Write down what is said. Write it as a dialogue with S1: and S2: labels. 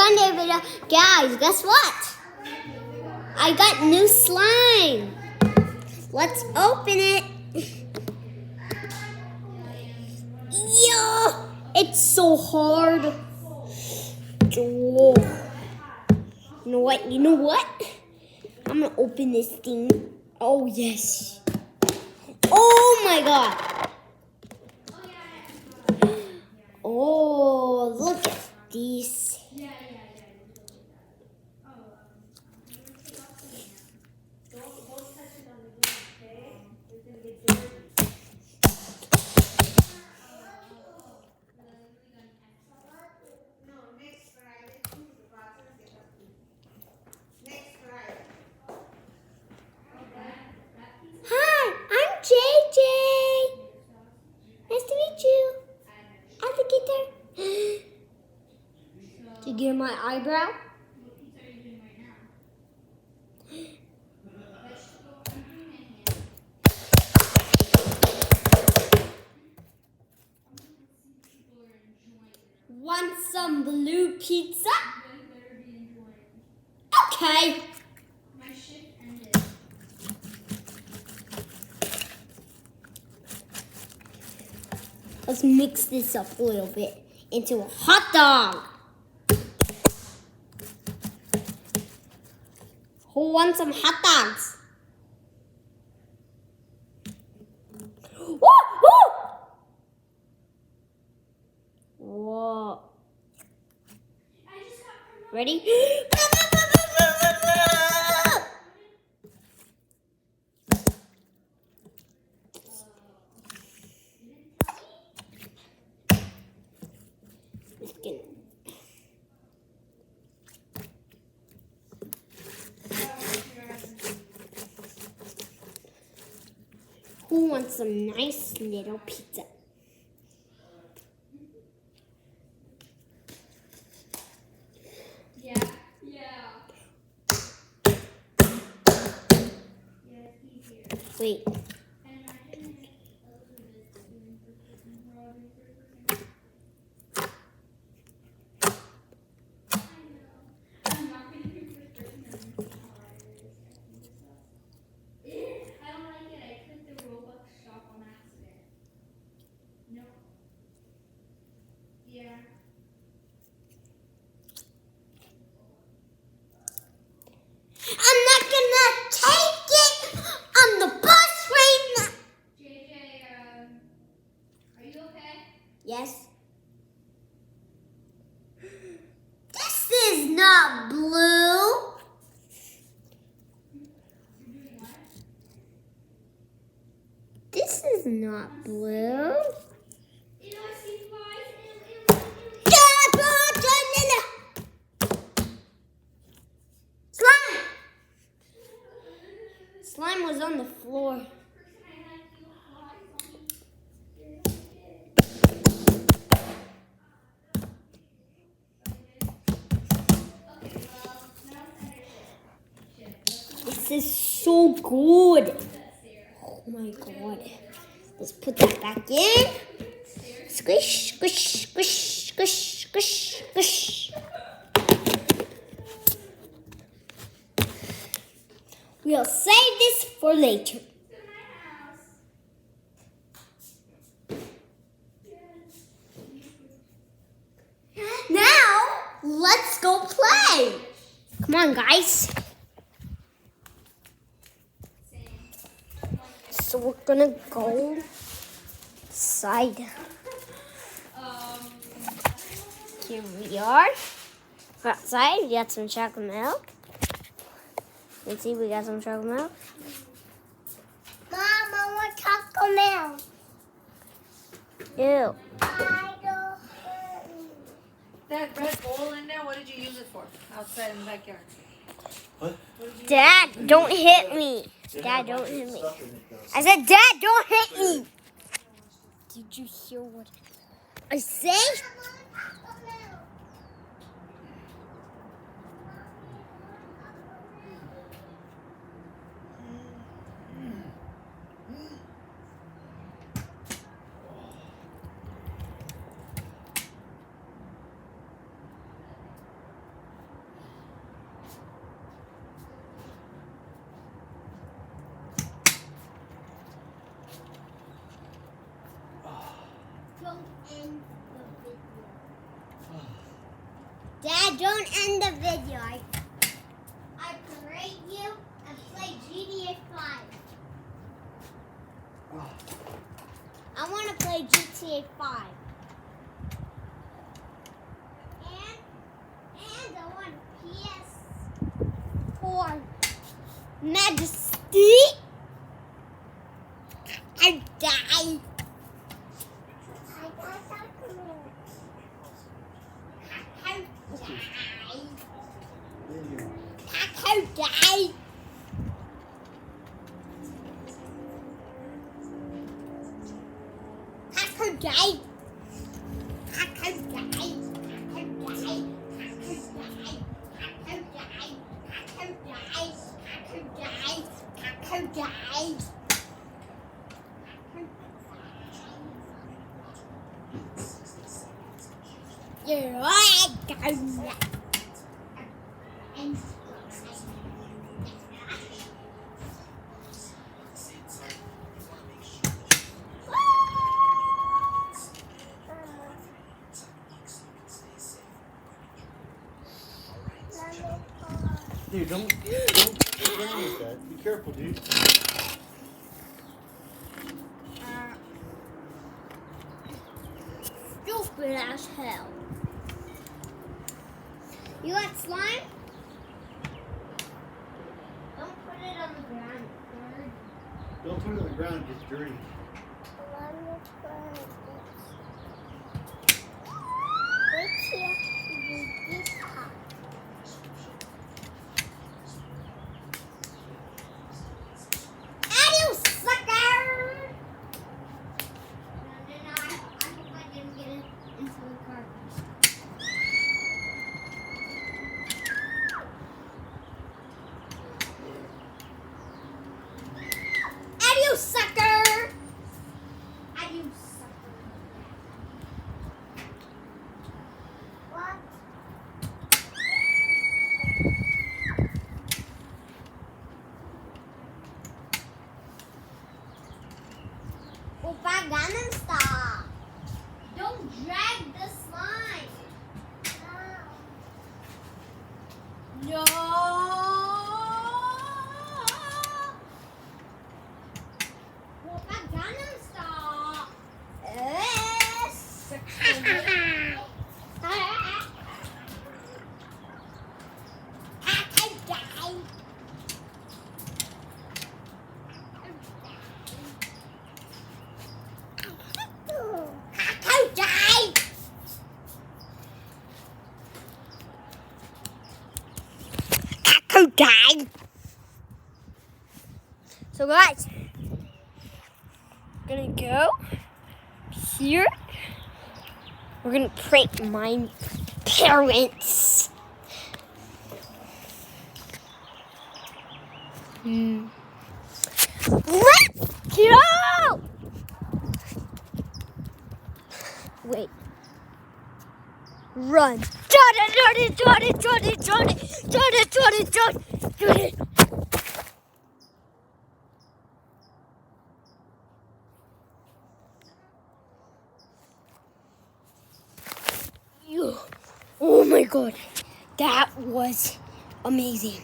S1: fun day video. Guys, guess what? I got new slime. Let's open it. Yo, it's so hard. Oh. You know what? You know what? I'm gonna open this thing. Oh yes. Oh my god. Oh, look at these. Hi, I'm JJ. Nice to meet you. Alligator. To get my eyebrow? Want some blue pizza? Okay. Let's mix this up a little bit into a hot dog. Who wants some hot dogs? Woo! Woo! Whoa. Ready? Who wants some nice little pizza? Wait. I'm not gonna take it on the bus right now. JJ, are you okay? Yes. This is not blue. This is not blue. Slime was on the floor. This is so good. Oh my god. Let's put that back in. Squish, squish, squish, squish, squish, squish. We'll save this for later. Now, let's go play. Come on, guys. So we're gonna go inside. Here we are. We're outside. We got some chocolate milk. Let's see, we got some chocolate milk. Mom, I want chocolate milk. Ew.
S2: That red bowl in there, what did you use it for? Outside in the backyard.
S3: What?
S1: Dad, don't hit me. Dad, don't hit me. I said, Dad, don't hit me. Did you hear what I say? Dad, don't end the video. I parade you and play GTA 5. I want to play GTA 5. And I want PS4 Majesty. I die. You're right.
S3: Dude, don't run with that. Be careful, dude.
S1: Stupid as hell. You want slime? Don't put it on the ground.
S3: Don't put it on the ground. It gets dirty.
S1: Wait here. This hot. You sucker! No, I hope I didn't get it into the car. You sucker! You sucker. What? Oppa Gangnam Style. Don't drag the slime. No. Oppa Gangnam Style. Yes. Die. So guys, we're gonna go here. We're gonna prank my parents. Let's go! Wait. Run. Oh my god, that was amazing.